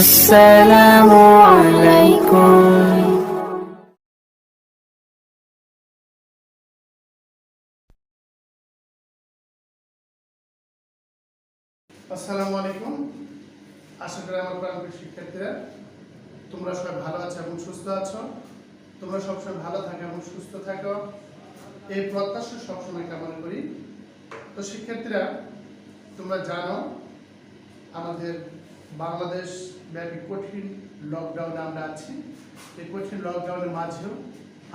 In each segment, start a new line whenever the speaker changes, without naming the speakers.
আসসালামু আলাইকুম।
আসসালামু আলাইকুম। আশা করি আমার প্রাণপ্রিয় শিক্ষার্থীরা তোমরা সবাই ভালো আছো এবং সুস্থ আছো। তোমরা সবসময় ভালো থাকো এবং সুস্থ থাকো, এই প্রত্যাশা সবসময় কামনা করি। তো শিক্ষার্থীরা, তোমরা জানো আমাদের বাংলাদেশ ব্যাপী কঠিন লকডাউনে আমরা আছি। এই কঠিন লকডাউনের মাঝেও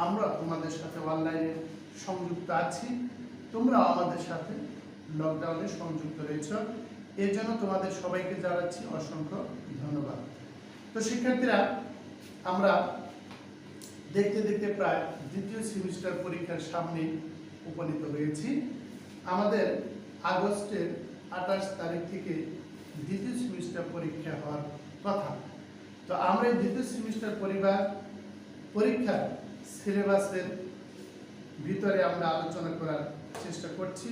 আমরা তোমাদের সাথে অনলাইনে সংযুক্ত আছি। তোমরা আমাদের সাথে লকডাউনে সংযুক্ত রয়েছ, এর জন্য তোমাদের সবাইকে জানাচ্ছি অসংখ্য ধন্যবাদ। তো শিক্ষার্থীরা, আমরা দেখতে দেখতে প্রায় দ্বিতীয় সেমিস্টার পরীক্ষার সামনে উপনীত হয়েছি। আমাদের আগস্টের 28 তারিখ থেকে দ্বিতীয় সেমিস্টার পরীক্ষা হওয়ার কথা। তো আমরা এই দ্বিতীয় সেমিস্টার পরীক্ষার সিলেবাসের ভিতরে আমরা আলোচনা করার চেষ্টা করছি।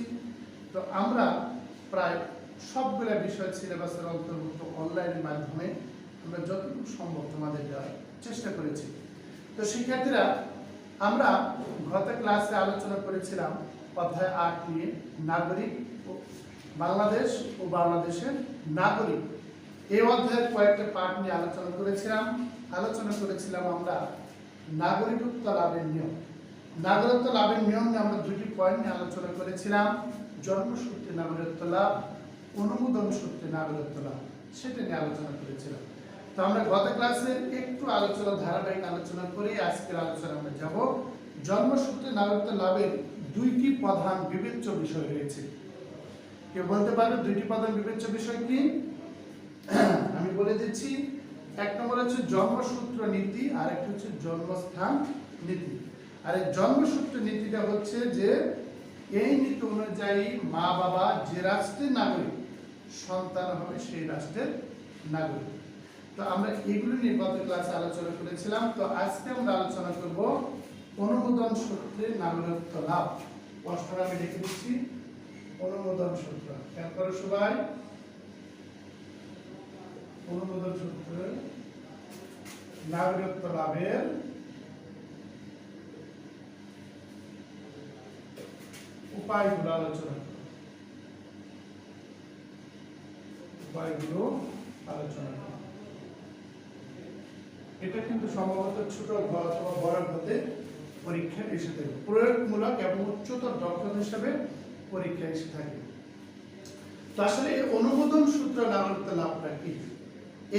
তো আমরা প্রায় সবগুলো বিষয় সিলেবাসের অন্তর্ভুক্ত অনলাইনের মাধ্যমে আমরা যতটুকু সম্ভব তোমাদের দেওয়ার চেষ্টা করেছি। তো শিক্ষার্থীরা, আমরা গত ক্লাসে আলোচনা করেছিলাম অধ্যায় 8 নিয়ে, নাগরিক ও বাংলাদেশ ও বাংলাদেশের নাগরিক। এই অধ্যায়ের কয়েকটা পার্ট নিয়ে আলোচনা করেছিলাম আমরা নাগরিকত্ব লাভের নিয়ম। নাগরিকত্ব লাভের নিয়ম নিয়ে আমরা দুটি পয়েন্ট নিয়ে আলোচনা করেছিলাম: জন্মসূত্রে নাগরিকত্ব লাভ, অনুমোদন সূত্রে নাগরিকত্ব লাভ, সেটা নিয়ে আলোচনা করেছিলাম। তো আমরা গত ক্লাসে একটু ধারাবাহিক আলোচনা করে আজকের আলোচনা আমরা যাব। জন্মসূত্রে নাগরিকত্ব লাভের দুইটি প্রধান বিবেচ্য বিষয় রয়েছে। কেউ বলতে পারবে দুইটি প্রধান বিবেচ্য বিষয় কি? আমি বলে দিচ্ছি। এক নম্বর হচ্ছে জন্মসূত্র নীতি, আর একটা হচ্ছে জন্মস্থান নীতি। আর এই জন্মসূত্র নীতিটা হচ্ছে যে এই নীতি অনুযায়ী মা বাবা যে রাষ্ট্রের নাগরিক, সন্তান হবে সেই রাষ্ট্রের নাগরিক। তো আমরা এগুলো নিয়ে গত ক্লাসে আলোচনা করেছিলাম। তো আজকে আমরা আলোচনা করব অনুমোদন সূত্রে নাগরিকত্ব লাভ। প্রশ্নটা আমি লিখে দিচ্ছি, অনুমোদন সূত্র। খেয়াল করো সবাই, অনুমোদন সূত্রে নাগরিকত্ব লাভের উপায়গুলো আলোচনা করব। এটা কিন্তু সম্ভবত ছোট অথবা বড় হতে পরীক্ষা এসে থাকে, প্রয়োগমূলক এবং উচ্চতর দক্ষতা হিসেবে পরীক্ষা এসে থাকে। তো আসলে অনুমোদন সূত্র নাগরিকত্ব লাভটা কি?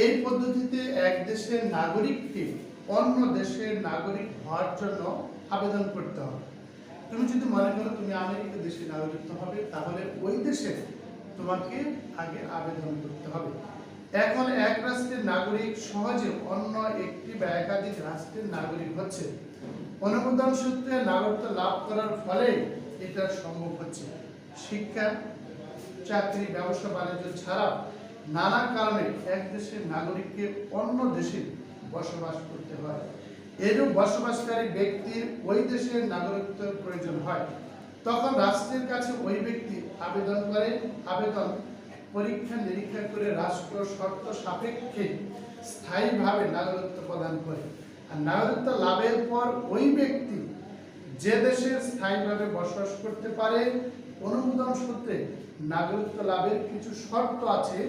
এই পদ্ধতিতে এক দেশের নাগরিককে অন্য দেশের নাগরিক হওয়ার জন্য আবেদন করতে হবে। তুমি যদি মনে করো তুমি আমেরিকা দেশের নাগরিকত্ব হবে, তাহলে ওই দেশে তোমাকে আগে আবেদন করতে হবে। এখন এক রাষ্ট্রের নাগরিক সহজে অন্য একটি বা একাধিক রাষ্ট্রের নাগরিক হচ্ছে। অনুমোদন সূত্রে নাগরিকত্ব লাভ করার ফলে এটা সম্ভব হচ্ছে। শিক্ষা, চাকরি, ব্যবসা বাণিজ্য ছাড়াও নানা কারণে এক দেশের নাগরিককে অন্য দেশে বসবাস করতে হয়। এরূপ বসবাসকারী ব্যক্তির ওই দেশের নাগরিকত্বের প্রয়োজন হয়, তখন রাষ্ট্রের কাছে ওই ব্যক্তি আবেদন করে। আবেদন পরীক্ষা নিরীক্ষা করে রাষ্ট্র শর্ত সাপেক্ষে স্থায়ীভাবে নাগরিকত্ব প্রদান করে। আর নাগরিকত্ব লাভের পর ওই ব্যক্তি যে দেশে স্থায়ীভাবে বসবাস করতে পারে, অনুমোদন সূত্রে নাগরিকত্ব লাভের কিছু শর্ত আছে।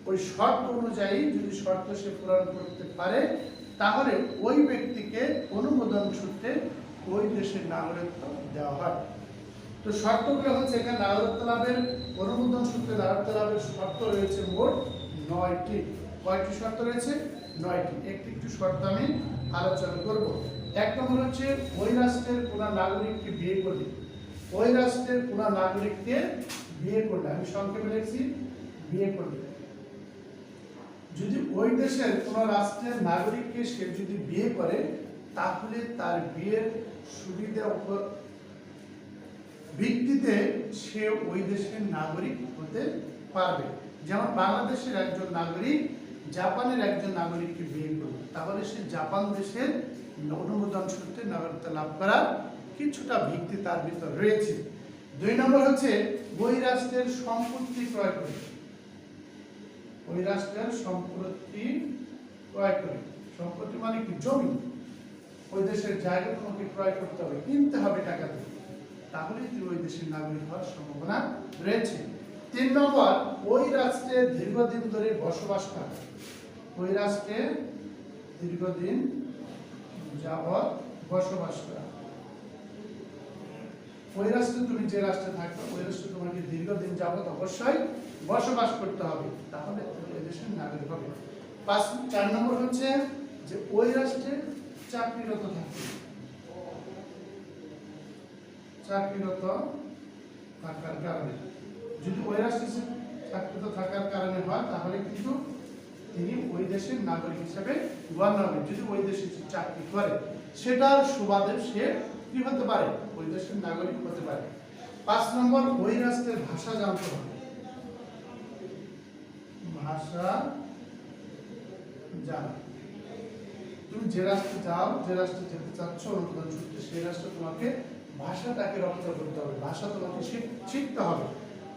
ওই শর্ত অনুযায়ী যদি শর্ত সে পূরণ করতে পারে, তাহলে ওই ব্যক্তিকে অনুমোদন সূত্রে ওই দেশের নাগরিকত্ব দেওয়া হয়। তো শর্তগুলো হচ্ছে, এখানে নাগরিকত্ব লাভের অনুমোদন সূত্রে নাগরিকত্ব লাভের শর্ত রয়েছে মোট 9টি। কয়টি শর্ত রয়েছে? 9টি। একটি শর্ত আমি আলোচনা করব। এক নম্বর হচ্ছে, ওই রাষ্ট্রের কোনো নাগরিককে বিয়ে করলে, ওই রাষ্ট্রের কোনো নাগরিককে বিয়ে করলে, আমি সংক্ষেপে লিখছি, বিয়ে করলে, যদি ওই দেশের কোন রাষ্ট্রের নাগরিককে সে যদি বিয়ে করে, তাহলে তার বিয়ের সুবিধা ভিত্তিতে সে ওই দেশের নাগরিক হতে পারবে। যেমন বাংলাদেশের একজন নাগরিক জাপানের একজন নাগরিককে বিয়ে করবে, তাহলে সে জাপান দেশের অনুমোদন সূত্রে নাগরিকত্ব লাভ করার কিছুটা ভিত্তি তার ভিতর রয়েছে। 2 নম্বর হচ্ছে, ওই রাষ্ট্রের সম্পত্তি ক্রয় করে, ওই রাষ্ট্রের সম্পত্তি ক্রয় করে, সম্পত্তি মানে কি জমি, ওই দেশের জায়গা তোমাকে ক্রয় করতে হবে, কিনতে হবে টাকা দিয়ে, তাহলে তুমি ওই দেশের নাগরিক হওয়ার সম্ভাবনা রয়েছে। 3 নম্বর, ওই রাষ্ট্রে দীর্ঘদিন ধরে বসবাস করা, ওই রাষ্ট্রে দীর্ঘদিন যাবৎ বসবাস করা। ওই রাষ্ট্রে তুমি যে রাষ্ট্রে থাকবে ওই রাষ্ট্রে তোমাকে দীর্ঘদিন যাবৎ অবশ্যই বসবাস করতে হবে, তাহলে তুমি ওই দেশের নাগরিক হবে। 4 নম্বর হচ্ছে যে ওই রাষ্ট্রে চাকরিরত থাকবে, চাকরিরত থাকার কারণে, যদি ওই রাষ্ট্রে চাকরিরত থাকার কারণে হয় তাহলে কিন্তু তিনি ওই দেশের নাগরিক হিসেবে গণ্য হবে। যদি ওই দেশে চাকরি করে সেটার সুবাদে সে কি হতে পারে, ওই দেশের নাগরিক হতে পারে। 5 নম্বর, ওই রাষ্ট্রের ভাষা জানতে হবে, ভাষা জানা। তুমি যে রাষ্ট্রে যাও, যে রাষ্ট্রে যেতে চাচ্ছ অনুমোদন সূত্রে, সেই রাষ্ট্রে তোমাকে ভাষাটাকে রপ্ত করতে হবে, ভাষা তোমাকে শিখতে হবে,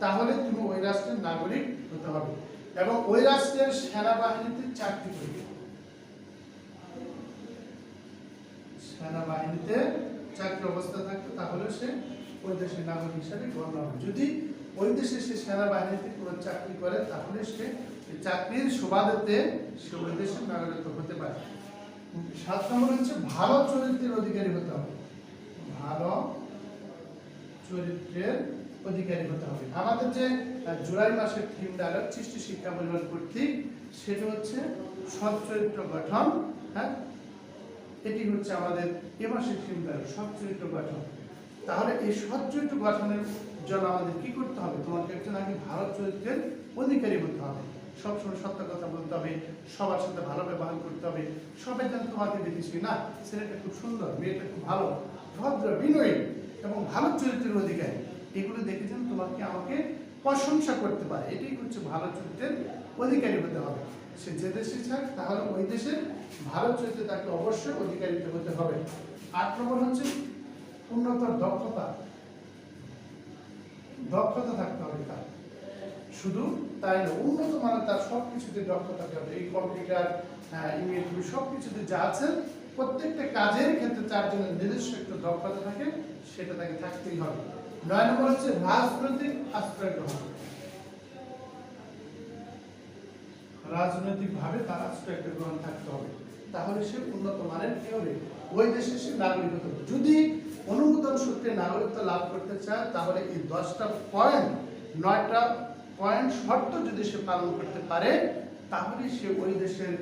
তাহলে তুমি ওই রাষ্ট্রের নাগরিক হতে হবে। এবং ওই রাষ্ট্রের সেনাবাহিনীতে চাকরি করবে, সেনাবাহিনীতে চাকরি অবস্থা থাকবে, তাহলে সে ওই দেশের নাগরিক হিসাবে গণ্য হবে। যদি ওই দেশে সে সেনাবাহিনীতে কোনো চাকরি করে তাহলে সে চাকরির সুবাদেতে সে ওই দেশের নাগরিক হতে পারে। 7 নম্বর হচ্ছে ভালো চরিত্রের অধিকারী হতে হবে, ভালো চরিত্রের অধিকারী হতে হবে। আমাদের যে জুলাই মাসের থিম ডায়লগ সৃষ্টি শিক্ষা পরিবার কর্তৃক, সেটা হচ্ছে সৎ চরিত্র গঠন। হ্যাঁ, এটি হচ্ছে আমাদের এ মাসের থিম ডায়লগ, সৎ চরিত্র গঠন। তাহলে এই সৎ চরিত্র গঠনের জন্য আমাদের কি করতে হবে, তোমাকে একজন আগে ভালো চরিত্রের অধিকারী হতে হবে, সবসময় সত্য কথা বলতে হবে, সবার সাথে ভালো ব্যবহার করতে হবে, সবাই যেন তোমাকে দেখেছি না ছেলেটা খুব সুন্দর, মেয়েটা খুব ভালো, ভদ্র, বিনয়ী এবং ভালো চরিত্রের অধিকারী, এগুলো দেখে যেন তোমাকে আমাকে প্রশংসা করতে পারে, এটাই হচ্ছে ভালো চরিত্রের অধিকারী হতে হবে। সে যে দেশে থাক তাহলে ওই দেশের ভালো চরিত্রে তাকে অবশ্যই অধিকারী হতে হবে। 8 নম্বর হচ্ছে উন্নত দক্ষতা, দক্ষতা থাকতে হবে তার, শুধু তাই না, উন্নত মানের তার সবকিছুতে দক্ষতা থাকতে হবে। এই কম্পিউটার, ইমেল, সবকিছুতে যা আছে প্রত্যেকটা কাজের ক্ষেত্রে তার জন্য নিজস্ব একটু দক্ষতা থাকে, সেটা তাকে থাকতেই হবে। 9 নম্বর হচ্ছে রাজনৈতিক আশ্রয় গ্রহণ, রাজনৈতিক ভাবে তার আশ্রয় গ্রহণ থাকতে হবে, তাহলে সে উন্নত মানের কি হবে, ওই দেশে সে নাগরিক হতে হবে। যদি অনুমোদন সূত্রে নাগরিকত্ব লাভ করতে চায় তাহলে এই 10টা পয়েন্ট, 9টা পয়েন্ট শর্ত যদি সে পালন করতে পারে তাহলে সে ওই দেশের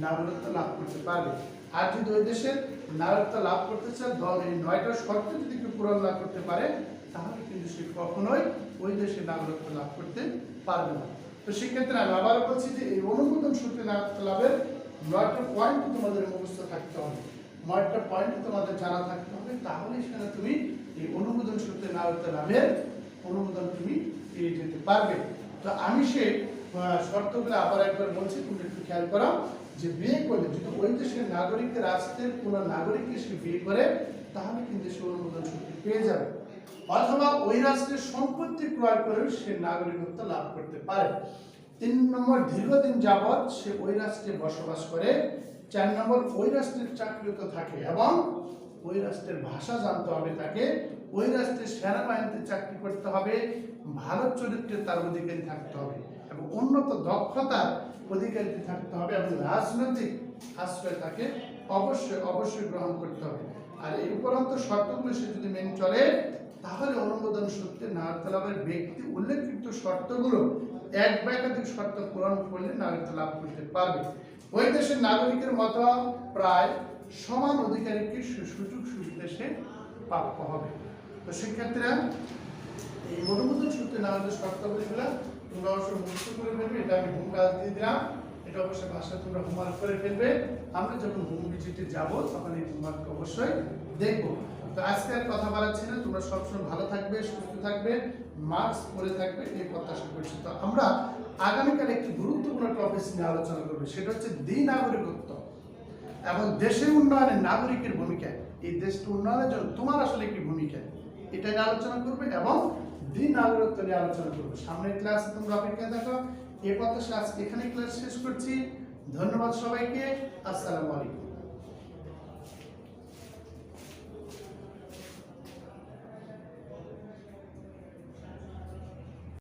নাগরিকত্ব লাভ করতে পারবে। আর যদি ওই দেশের নাগরিকত্ব লাভ করতে চায় এই 9টা শর্ত যদি কেউ পূরণ না করতে পারে তাহলে কিন্তু সে কখনোই ওই দেশের নাগরিকত্ব লাভ করতে পারবে না। তো সেক্ষেত্রে আমি আবার বলছি যে এই অনুমোদন সূত্রে নাগরিকত্ব লাভের 9টা পয়েন্ট তোমাদের মুখস্থ থাকতে হবে, 9টা পয়েন্ট তোমাদের জানা থাকতে হবে, তাহলে সেখানে তুমি এই অনুমোদন সূত্রে নাগরিকত্ব লাভের অনুমোদন তুমি পেয়ে যেতে পারবে। তো আমি সেই শর্তগুলো আবার একবার বলছি, তুমি একটু খেয়াল করো যে বিয়ে করলে যদি ওই দেশের নাগরিকের রাষ্ট্রের কোনো নাগরিককে সে বিয়ে করে তাহলে কিন্তু সে অনুমোদন সূত্র পেয়ে যাবে, অথবা ওই রাষ্ট্রের সম্পত্তি ক্রয় করেও সে নাগরিকত্ব লাভ করতে পারে। 3 নম্বর, দীর্ঘদিন যাবৎ সে ওই রাষ্ট্রে বসবাস করে। 4 নম্বর, ওই রাষ্ট্রের চাকরিরত থাকে এবং ওই রাষ্ট্রের ভাষা জানতে হবে তাকে, ওই রাষ্ট্রের সেনাবাহিনীতে চাকরি করতে হবে, ভালো চরিত্রের তার অধিকারী থাকতে হবে এবং উন্নত দক্ষতার অধিকারী থাকতে হবে এবং রাজনৈতিক আশ্রয় তাকে অবশ্যই গ্রহণ করতে হবে। আর এই উপরন্ত শর্তগুলো সে যদি মেনে চলে তাহলে অনুমোদন সূত্রে নাগরিকত্ব লাভের ব্যক্তি উল্লেখিত শর্তগুলো এক বা একাধিক শর্ত পূরণ করলে নাগরিকত্ব লাভ করতে পারবে। ওই দেশের নাগরিকের মতো প্রায় সমান অধিকারীকে সুযোগ সুবিধা সে প্রাপ্য হবে। তো সেক্ষেত্রে এই অনুমোদন সূত্রে নাগরিকদের শর্তাবলীগুলো তোমরা অবশ্যই মুখস্থ করে ফেলবে, এটা আমি হোম কাজ দিয়ে দিলাম, এটা অবশ্যই বাসায় তোমরা হোমওয়ার্ক করে ফেলবে। আমরা যখন হোম ভিজিটে যাব তখন এই হোমওয়ার্ক অবশ্যই দেখবো। তো আজকে আর কথা বাড়াচ্ছি না, তোমরা সবসময় ভালো থাকবে, সুস্থ থাকবে, মাস্ক পরে থাকবে, এই প্রত্যাশা করছি। তো আমরা আগামীকাল একটি গুরুত্বপূর্ণ টপিক নিয়ে আলোচনা করবো, সেটা হচ্ছে দ্বি-নাগরিকত্ব এবং দেশের উন্নয়নে নাগরিকের ভূমিকা। এই দেশটি উন্নয়নের জন্য তোমার আসলে কি ভূমিকা, এটা নিয়ে আলোচনা করবে এবং দ্বি-নাগরিকত্ব নিয়ে আলোচনা করবে। সামনের ক্লাসে তোমরা অপেক্ষায় থাকো। এই প্রত্যাশা আজকে এখানে ক্লাস শেষ করছি। ধন্যবাদ সবাইকে। আসসালামু আলাইকুম।